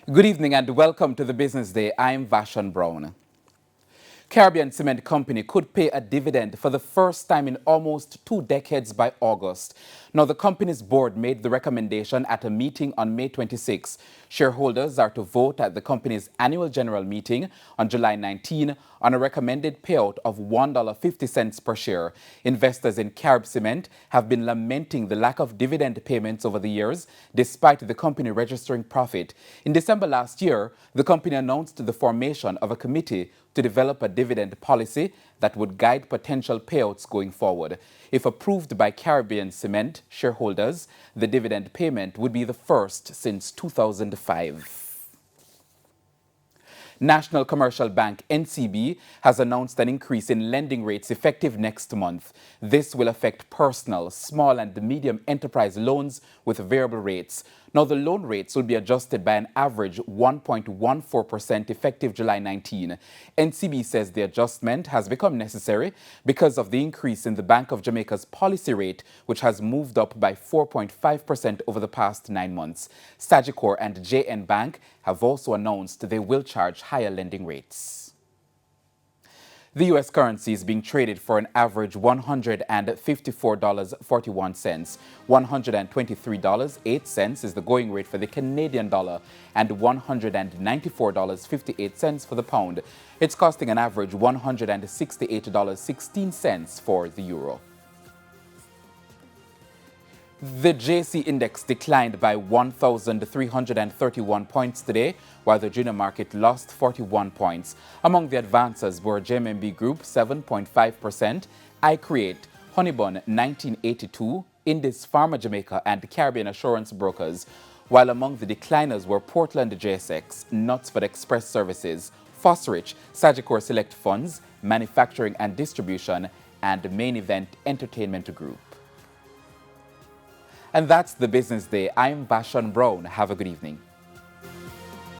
Good evening and welcome to the Business Day. I'm Vashon Brown. Caribbean Cement Company could pay a dividend for the first time in almost 2 decades by August. Now, the company's board made the recommendation at a meeting on May 26. Shareholders are to vote at the company's annual general meeting on July 19 on a recommended payout of $1.50 per share. Investors in Carib Cement have been lamenting the lack of dividend payments over the years, despite the company registering profit. In December last year, the company announced the formation of a committee to develop a dividend policy that would guide potential payouts going forward. If approved by Caribbean Cement shareholders, the dividend payment would be the first since 2005. National Commercial Bank (NCB) has announced an increase in lending rates effective next month. This will affect personal, small and medium enterprise loans with variable rates. Now, the loan rates will be adjusted by an average 1.14% effective July 19. NCB says the adjustment has become necessary because of the increase in the Bank of Jamaica's policy rate, which has moved up by 4.5% over the past 9 months. Sagicor and JN Bank have also announced they will charge higher lending rates. The U.S. currency is being traded for an average $154.41. $123.08 is the going rate for the Canadian dollar and $194.58 for the pound. It's costing an average $168.16 for the euro. The JC index declined by 1,331 points today, while the junior market lost 41 points. Among the advancers were JMB Group 7.5%, iCreate, Honeybun 1982, Indus Pharma Jamaica and Caribbean Assurance Brokers, while among the decliners were Portland JSX, Knutsford Express Services, Fosrich, Sagicor Select Funds, Manufacturing and Distribution, and Main Event Entertainment Group. And that's the Business Day. I'm Vashon Brown. Have a good evening.